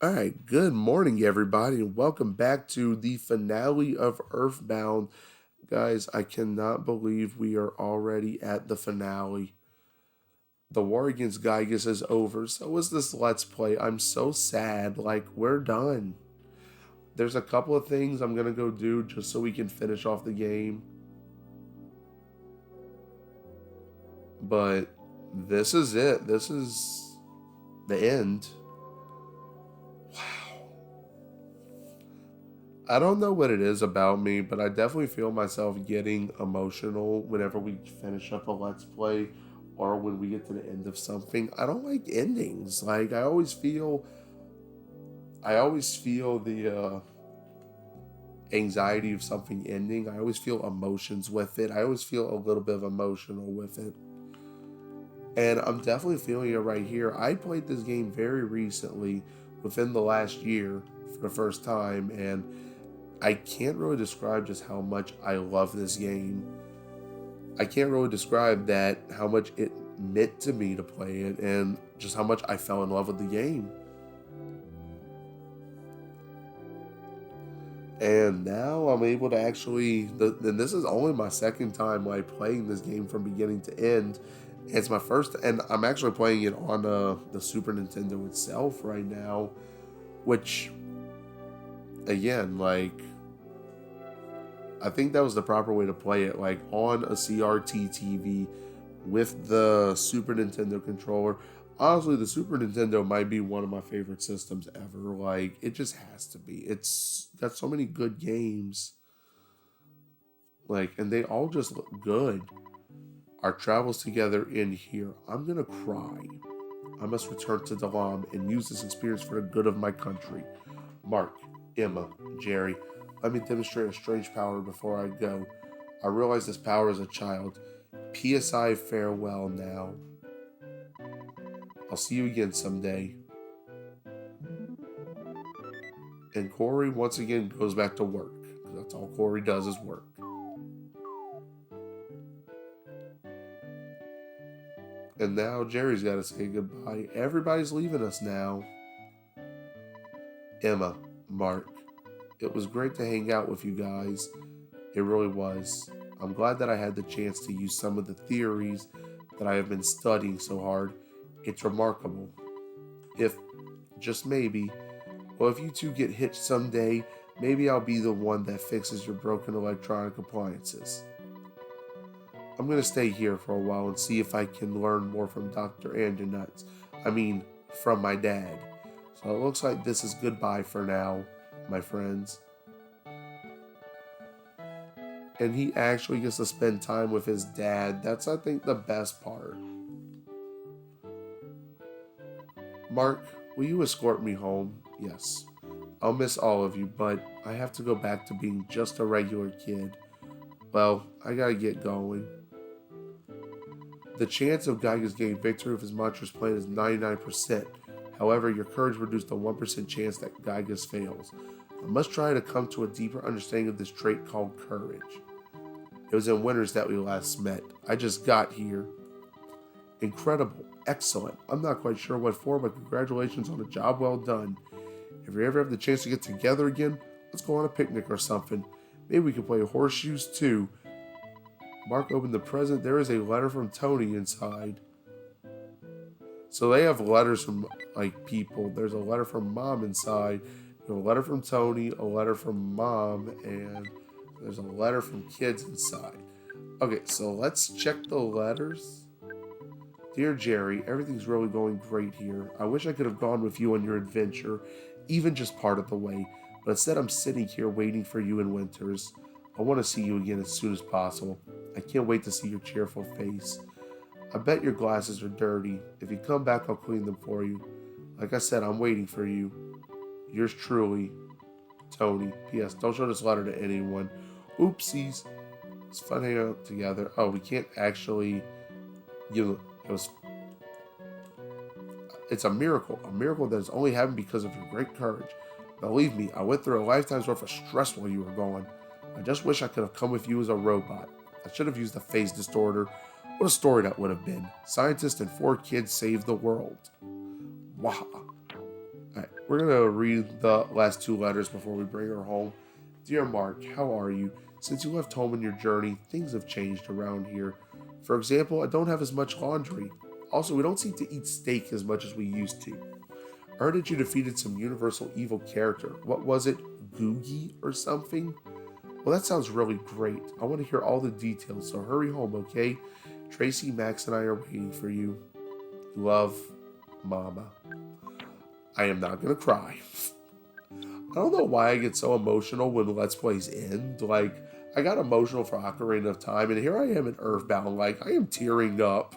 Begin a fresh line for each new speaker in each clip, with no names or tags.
All right, good morning, everybody, and welcome back to the finale of Earthbound. Guys, I cannot believe we are already at the finale. The war against Gygas is over. So is this Let's Play. I'm so sad. Like, we're done. There's a couple of things I'm going to go do just so we can finish off the game. But this is it. This is the end. I don't know what it is about me, but I definitely feel myself getting emotional whenever we finish up a Let's Play or when we get to the end of something. I don't like endings. Like I always feel the anxiety of something ending. I always feel emotions with it. I always feel a little bit of emotional with it. And I'm definitely feeling it right here. I played this game very recently, within the last year, for the first time, and I can't really describe just how much I love this game. I can't really describe that, how much it meant to me to play it, and just how much I fell in love with the game. And now I'm able to actually, and this is only my second time like playing this game from beginning to end. It's my first, and I'm actually playing it on the Super Nintendo itself right now, which, again, like, I think that was the proper way to play it, like on a CRT TV with the Super Nintendo controller. Honestly, the Super Nintendo might be one of my favorite systems ever. Like, it just has to be. It's got so many good games. Like, and they all just look good. Our travels together in here. I'm gonna cry. I must return to Dalam and use this experience for the good of my country. Mark, Emma, Jerry, let me demonstrate a strange power before I go. I realize this power as a child. PSI farewell now. I'll see you again someday. And Corey once again goes back to work. That's all Corey does is work. And now Jerry's got to say goodbye. Everybody's leaving us now. Emma, Mark, it was great to hang out with you guys. It really was. I'm glad that I had the chance to use some of the theories that I have been studying so hard. It's remarkable. If, just maybe, well, if you two get hitched someday, maybe I'll be the one that fixes your broken electronic appliances. I'm going to stay here for a while and see if I can learn more from Dr. Andernuts. I mean, from my dad. So it looks like this is goodbye for now, my friends. And he actually gets to spend time with his dad. That's, I think, the best part. Mark, will you escort me home? Yes. I'll miss all of you, but I have to go back to being just a regular kid. Well, I gotta get going. The chance of Gygas getting victory with his monstrous plan is 99%. However, your courage reduced to 1% chance that Gygas fails. I must try to come to a deeper understanding of this trait called courage. It was in Winters that we last met. I just got here. Incredible. Excellent. I'm not quite sure what for, but congratulations on a job well done. If we ever have the chance to get together again, let's go on a picnic or something. Maybe we can play horseshoes too. Mark opened the present. There is a letter from Tony inside. So they have letters from, like, people. There's a letter from Mom inside. There's a letter from Tony, a letter from Mom, and there's a letter from kids inside. Okay, so let's check the letters. Dear Jerry, everything's really going great here. I wish I could have gone with you on your adventure, even just part of the way, but instead I'm sitting here waiting for you in Winters. I want to see you again as soon as possible. I can't wait to see your cheerful face. I bet your glasses are dirty. If you come back, I'll clean them for you. Like I said, I'm waiting for you. Yours truly, Tony. P.S. Don't show this letter to anyone. Oopsies. It's fun hanging out together. Oh, we can't actually... It's a miracle that has only happened because of your great courage. Believe me, I went through a lifetime's worth of stress while you were gone. I just wish I could have come with you as a robot. I should have used the phase distorter. What a story that would have been. Scientists and 4 kids saved the world. Wow. Alright, We're going to read the last two letters before we bring her home. Dear Mark, how are you? Since you left home on your journey, things have changed around here. For example, I don't have as much laundry. Also, we don't seem to eat steak as much as we used to. I heard that you defeated some universal evil character. What was it? Googie or something? Well, that sounds really great. I want to hear all the details, so hurry home, okay? Tracy, Max, and I are waiting for you. Love, Mama. I am not gonna cry. I don't know why I get so emotional when Let's Plays end. Like, I got emotional for Ocarina of Time, and here I am in Earthbound. Like, I am tearing up.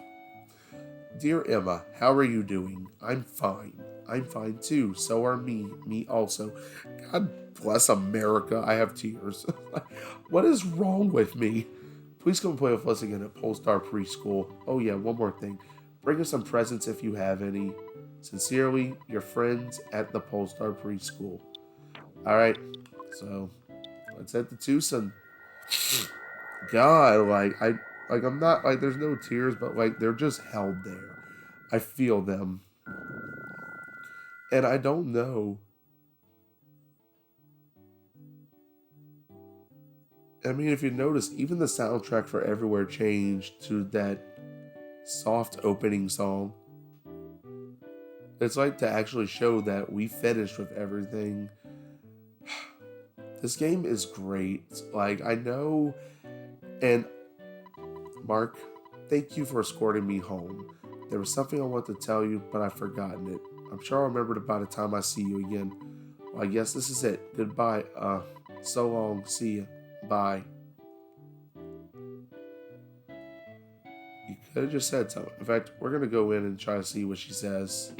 Dear Emma, how are you doing? I'm fine. I'm fine too. So are me. Me also. God bless America. I have tears. What is wrong with me? Please come play with us again at Polestar Preschool. Oh yeah, one more thing. Bring us some presents if you have any. Sincerely, your friends at the Polestar Preschool. Alright, so let's head to Tucson. God, I'm not, like, there's no tears, but, like, they're just held there. I feel them. And I don't know. I mean, if you notice, even the soundtrack for Everywhere changed to that soft opening song. It's like to actually show that we finished with everything. This game is great. Like, I know, and Mark, thank you for escorting me home. There was something I wanted to tell you, but I've forgotten it. I'm sure I'll remember it by the time I see you again. Well, I guess this is it. Goodbye. So long. See ya. Bye. You could have just said something. In fact, we're going to go in and try to see what she says.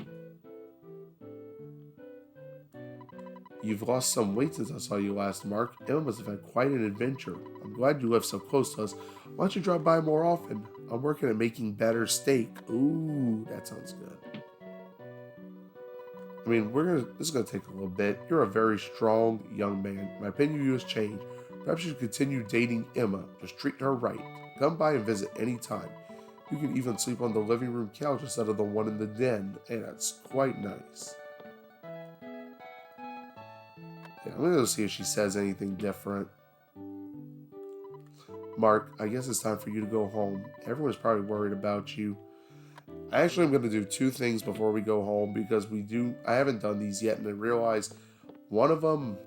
You've lost some weight since I saw you last, Mark. Emma must have had quite an adventure. I'm glad you live so close to us. Why don't you drop by more often? I'm working at making better steak. Ooh, that sounds good. I mean, this is gonna take a little bit. You're a very strong young man. My opinion of you has changed. Perhaps you should continue dating Emma. Just treat her right. Come by and visit anytime. You can even sleep on the living room couch instead of the one in the den, and that's quite nice. Yeah, I'm gonna go see if she says anything different. Mark, I guess it's time for you to go home. Everyone's probably worried about you. I actually am going to do two things before we go home because I haven't done these yet, and I realized one of them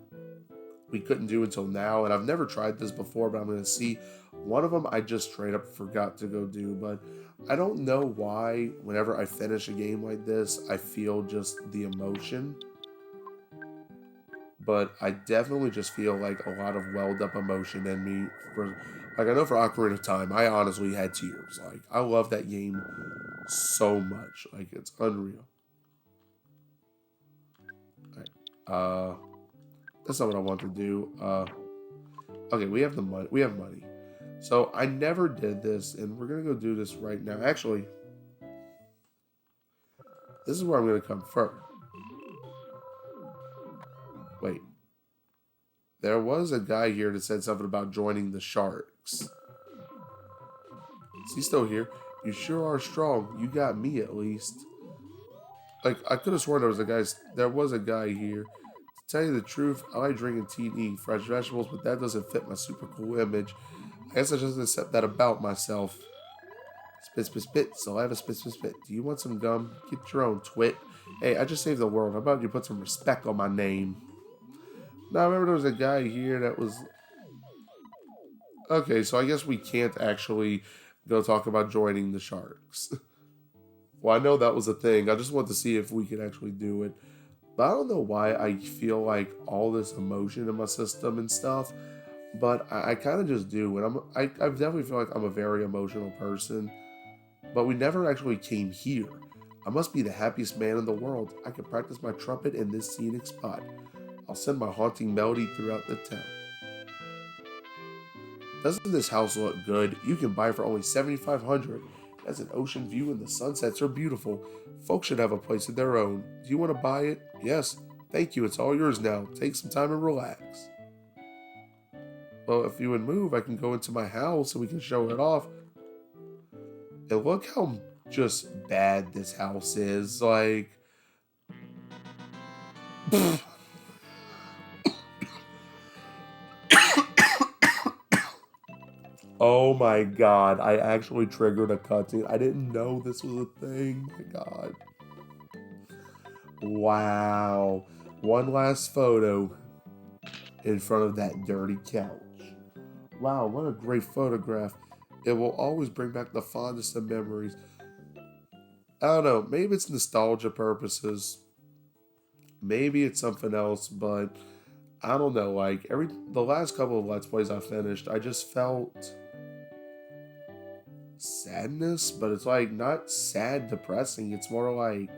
we couldn't do until now, and I've never tried this before, but I'm going to see. One of them I just straight up forgot to go do, but I don't know why whenever I finish a game like this, I feel just the emotion. But I definitely just feel like a lot of welled up emotion in me. Like, I know for Ocarina of Time, I honestly had tears. Like, I love that game so much. Like, it's unreal. Alright. That's not what I want to do. Okay, we have the money. We have money. So, I never did this, and we're going to go do this right now. Actually, this is where I'm going to come first. Wait. There was a guy here that said something about joining the Sharks. Is he still here? You sure are strong. You got me at least. Like, I could have sworn there was a guy here. To tell you the truth, I like drinking tea and eating fresh vegetables, but that doesn't fit my super cool image. I guess I just accept that about myself. Spit, spit, spit. So I have a spit, spit, spit. Do you want some gum? Get your own, twit. Hey, I just saved the world. How about you put some respect on my name? Now, I remember there was a guy here that was... Okay, so I guess we can't actually go talk about joining the Sharks. Well, I know that was a thing. I just want to see if we could actually do it. But I don't know why I feel like all this emotion in my system and stuff. But I kind of just do. And I definitely feel like I'm a very emotional person. But we never actually came here. I must be the happiest man in the world. I can practice my trumpet in this scenic spot. I'll send my haunting melody throughout the town. Doesn't this house look good? You can buy for only $7,500. It has an ocean view and the sunsets are beautiful. Folks should have a place of their own. Do you want to buy it? Yes. Thank you. It's all yours now. Take some time and relax. Well, if you would move, I can go into my house and we can show it off. And look how just bad this house is. Like, Oh my god, I actually triggered a cutscene. I didn't know this was a thing. My god. Wow. One last photo in front of that dirty couch. Wow, what a great photograph. It will always bring back the fondest of memories. I don't know, maybe it's nostalgia purposes. Maybe it's something else, but I don't know. Like the last couple of Let's Plays I finished, I just felt sadness, but it's like not sad, depressing. It's more like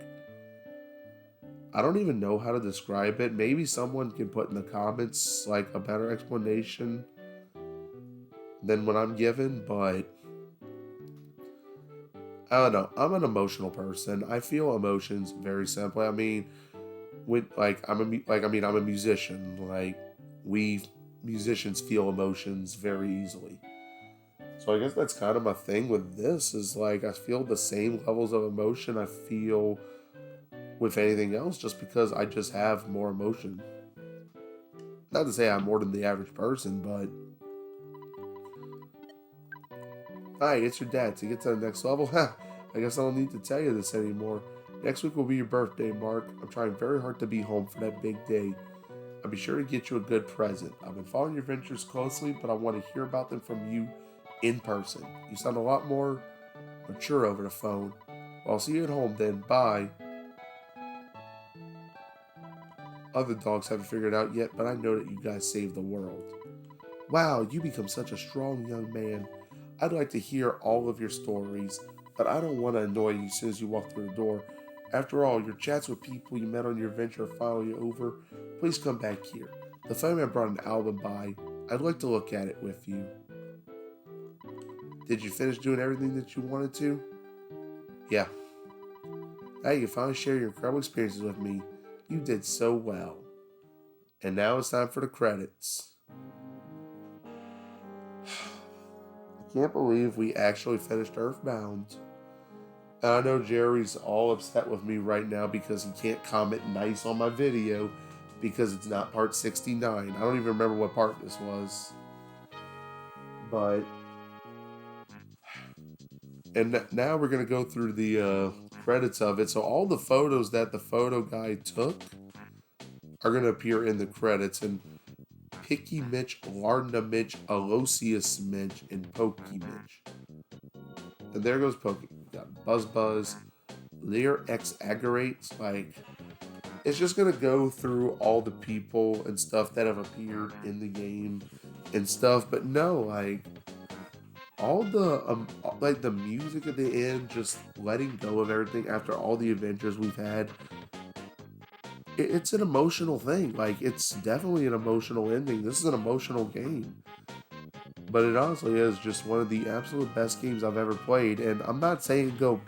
I don't even know how to describe it. Maybe someone can put in the comments like a better explanation than what I'm given, but I don't know. I'm an emotional person. I feel emotions very simply. I mean, with like I'm a musician. Like we musicians feel emotions very easily. So I guess that's kind of my thing with this is like I feel the same levels of emotion I feel with anything else just because I just have more emotion. Not to say I'm more than the average person, but hi, it's your dad. To get to the next level, I guess I don't need to tell you this anymore. Next week will be your birthday, Mark. I'm trying very hard to be home for that big day. I'll be sure to get you a good present. I've been following your ventures closely, but I want to hear about them from you in person. You sound a lot more mature over the phone. Well, I'll see you at home then. Bye. Other dogs haven't figured it out yet, but I know that you guys saved the world. Wow, you become such a strong young man. I'd like to hear all of your stories, but I don't want to annoy you as soon as you walk through the door. After all, your chats with people you met on your adventure are finally over. Please come back here. The fireman brought an album by. I'd like to look at it with you. Did you finish doing everything that you wanted to? Yeah. Now you can finally share your incredible experiences with me. You did so well. And now it's time for the credits. I can't believe we actually finished Earthbound. And I know Jerry's all upset with me right now because he can't comment nice on my video because it's not part 69. I don't even remember what part this was. But and now we're going to go through the credits of it. So all the photos that the photo guy took are going to appear in the credits. And Picky Mitch, Lardna Mitch, Aloysius Mitch, and Pokey Mitch. And there goes Pokey. We got Buzz Buzz, Lear X Aggerates. Like, it's just going to go through all the people and stuff that have appeared in the game and stuff. But no, like, all the like the music at the end, just letting go of everything after all the adventures we've had, it's an emotional thing. Like, it's definitely an emotional ending. This is an emotional game, but it honestly is just one of the absolute best games I've ever played. And I'm not saying go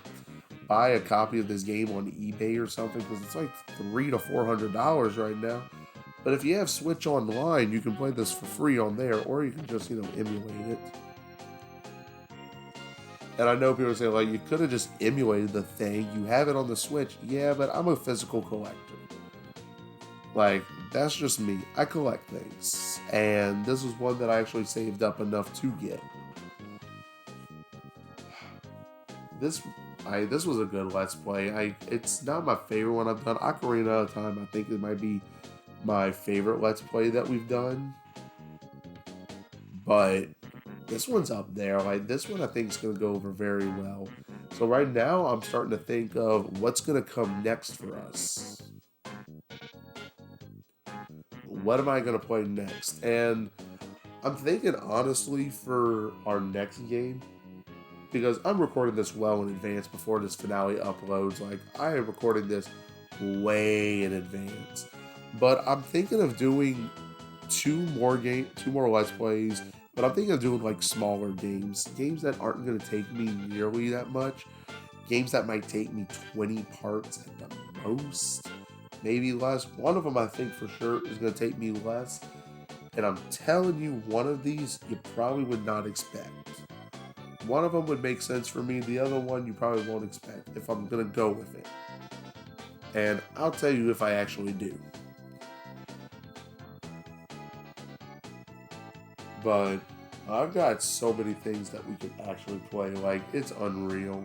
buy a copy of this game on eBay or something because it's like $300 to $400 right now. But if you have Switch Online, you can play this for free on there, or you can just emulate it. And I know people say, like, you could have just emulated the thing. You have it on the Switch. Yeah, but I'm a physical collector. Like, that's just me. I collect things. And this was one that I actually saved up enough to get. This was a good Let's Play. It's not my favorite one I've done. Ocarina of Time, I think it might be my favorite Let's Play that we've done. But this one's up there. Like, this one I think is going to go over very well. So right now, I'm starting to think of what's going to come next for us. What am I going to play next? And I'm thinking, honestly, for our next game, because I'm recording this well in advance before this finale uploads. Like, I am recording this way in advance. But I'm thinking of doing two more Let's Plays. But I'm thinking of doing like smaller games that aren't going to take me nearly that much, games that might take me 20 parts at the most, maybe less. One of them I think for sure is going to take me less, and I'm telling you, one of these you probably would not expect. One of them would make sense for me, the other one you probably won't expect if I'm going to go with it. And I'll tell you if I actually do. But I've got so many things that we could actually play. Like, it's unreal.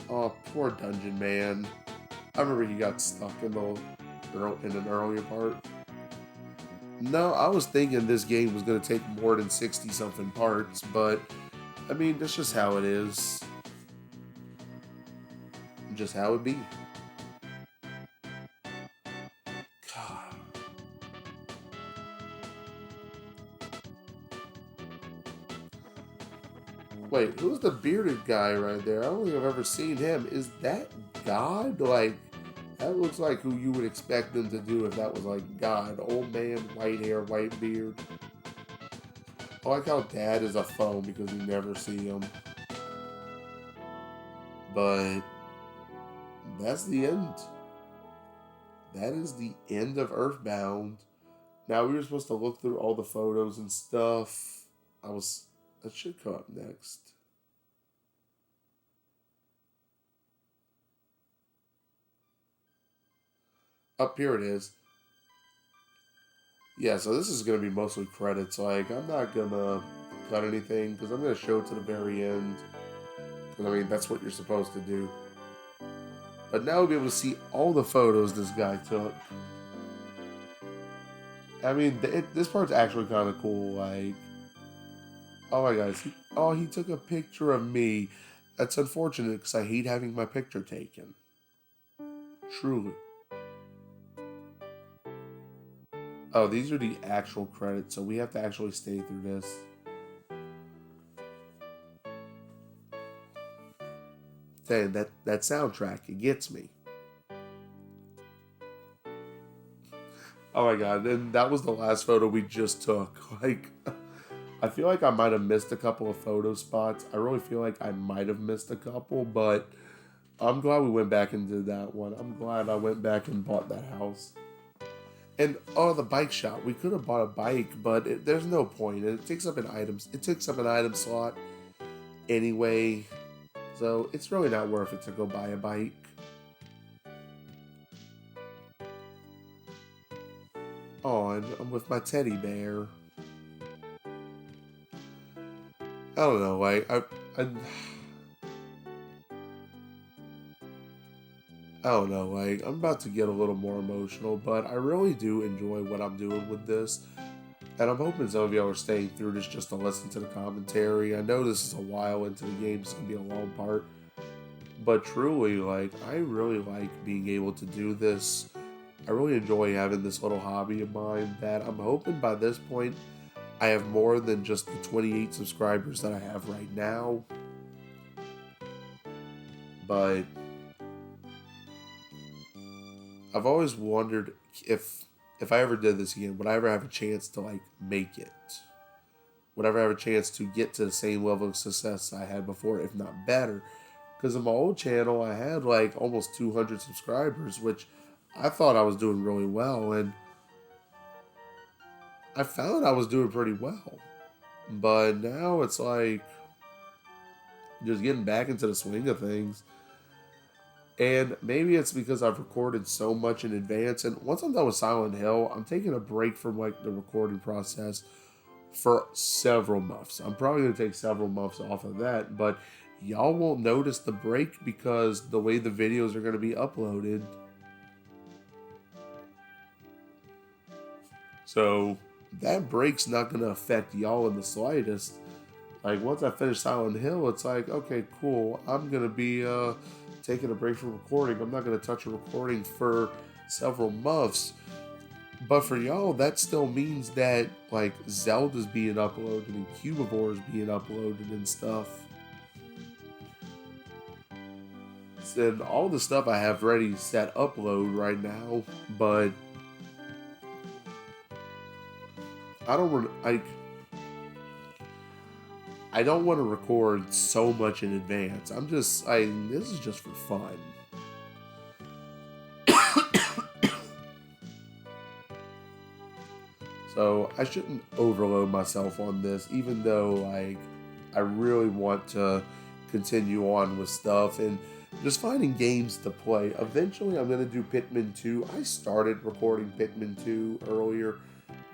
Oh, poor Dungeon Man. I remember he got stuck in an earlier part. No, I was thinking this game was going to take more than 60 something parts, but I mean, that's just how it is. Just how it be. God. Wait, who's the bearded guy right there? I don't think I've ever seen him. Is that God? Like, that looks like who you would expect them to do if that was like God. Old man, white hair, white beard. I like how Dad is a phone because you never see him. But that's the end. That is the end of Earthbound. Now we were supposed to look through all the photos and stuff. That should come up next. Up here it is. Yeah, so this is going to be mostly credits. Like, I'm not going to cut anything because I'm going to show it to the very end. Because, I mean, that's what you're supposed to do. But now we'll be able to see all the photos this guy took. I mean, this part's actually kind of cool. Like, oh my gosh. He took a picture of me. That's unfortunate because I hate having my picture taken. Truly. Oh, these are the actual credits, so we have to actually stay through this. Dang, that soundtrack, it gets me. Oh my god, and that was the last photo we just took. Like, I feel like I might have missed a couple of photo spots. I really feel like I might have missed a couple, but I'm glad we went back and did that one. I'm glad I went back and bought that house. And oh, the bike shop. We could have bought a bike, but there's no point. It takes up an items. It takes up an item slot anyway, so it's really not worth it to go buy a bike. Oh, and I'm with my teddy bear. I don't know. Like I don't know. Like, I'm about to get a little more emotional, but I really do enjoy what I'm doing with this. And I'm hoping some of y'all are staying through this just to listen to the commentary. I know this is a while into the game, it's going to be a long part. But truly, like, I really like being able to do this. I really enjoy having this little hobby of mine that I'm hoping by this point I have more than just the 28 subscribers that I have right now. But I've always wondered if I ever did this again, would I ever have a chance to like make it? Would I ever have a chance to get to the same level of success I had before, if not better? Because in my old channel, I had like almost 200 subscribers, which I thought I was doing really well, and I found I was doing pretty well. But now it's like just getting back into the swing of things. And maybe it's because I've recorded so much in advance. And once I'm done with Silent Hill, I'm taking a break from like the recording process for several months. I'm probably going to take several months off of that. But y'all won't notice the break because the way the videos are going to be uploaded. So that break's not going to affect y'all in the slightest. Like, once I finish Silent Hill, it's like, okay, cool. I'm going to be taking a break from recording. I'm not going to touch a recording for several months. But for y'all, that still means that, like, Zelda's being uploaded and Cubivore's being uploaded and stuff. And all the stuff I have ready set upload right now, but I don't want to record so much in advance. This is just for fun. So I shouldn't overload myself on this, even though like I really want to continue on with stuff and just finding games to play. Eventually I'm going to do Pitman 2. I started recording Pitman 2 earlier,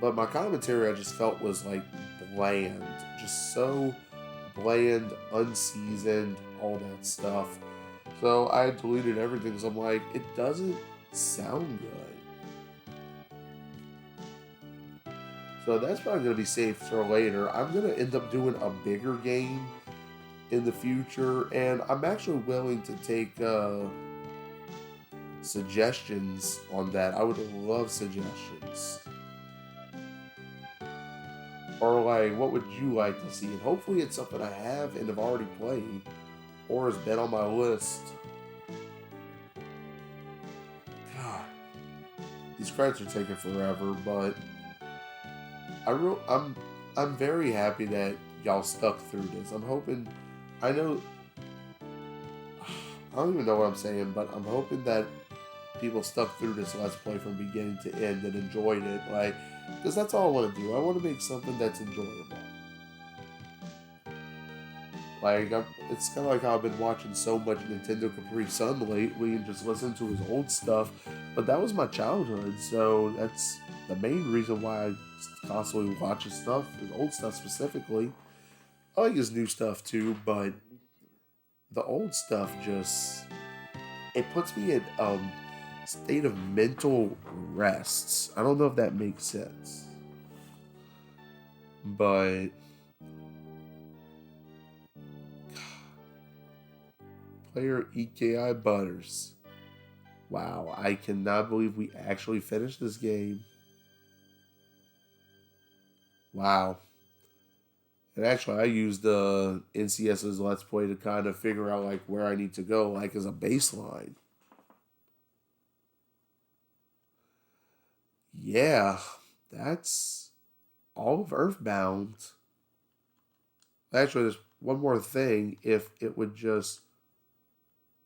But my commentary I just felt was like bland, just so bland, unseasoned, all that stuff. So I deleted everything because I'm like, it doesn't sound good. So that's probably going to be saved for later. I'm going to end up doing a bigger game in the future, and I'm actually willing to take suggestions on that. I would love suggestions. Or like, what would you like to see? And hopefully it's something I have and have already played, or has been on my list. God, these credits are taking forever, but I real I'm very happy that y'all stuck through this. I'm hoping. I know. I don't even know what I'm saying, but I'm hoping that people stuck through this Let's Play from beginning to end and enjoyed it. Like, because that's all I want to do. I want to make something that's enjoyable. Like, it's kind of like how I've been watching so much Nintendo Capri Sun lately and just listening to his old stuff. But that was my childhood, so that's the main reason why I constantly watch his stuff, his old stuff specifically. I like his new stuff too, but the old stuff just it puts me in state of mental rests. I don't know if that makes sense, but player EKI Butters. Wow, I cannot believe we actually finished this game. Wow. And actually, I used the NCS's Let's Play to kind of figure out like where I need to go, like as a baseline. Yeah, that's all of Earthbound. Actually, there's one more thing. If it would just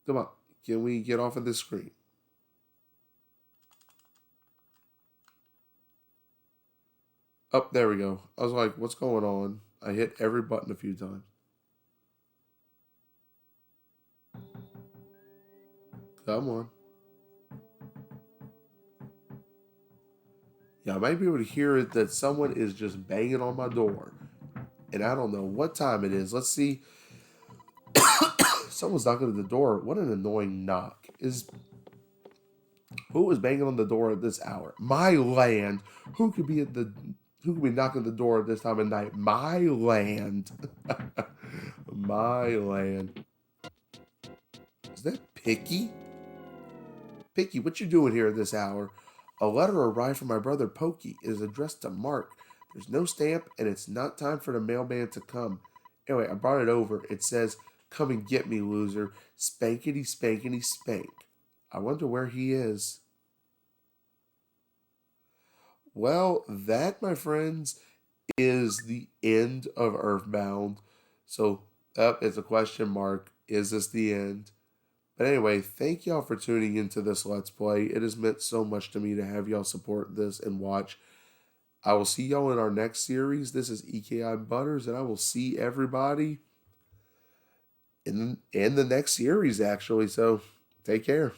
come on, can we get off of this screen? Up there we go. I was like, what's going on? I hit every button a few times. Come on. Yeah, I might be able to hear it that someone is just banging on my door. And I don't know what time it is. Let's see. Someone's knocking at the door. What an annoying knock. Who is banging on the door at this hour? My land. Who could be knocking at the door at this time of night? My land. My land. Is that Picky? Picky, what you doing here at this hour? A letter arrived from my brother Pokey. It is addressed to Mark. There's no stamp, and it's not time for the mailman to come. Anyway, I brought it over. It says, "Come and get me, loser. Spankety, spankety, spank." I wonder where he is. Well, that, my friends, is the end of Earthbound. So, it's a question mark. Is this the end? But anyway, thank y'all for tuning into this Let's Play. It has meant so much to me to have y'all support this and watch. I will see y'all in our next series. This is EKI Butters, and I will see everybody in the next series, actually. So, take care.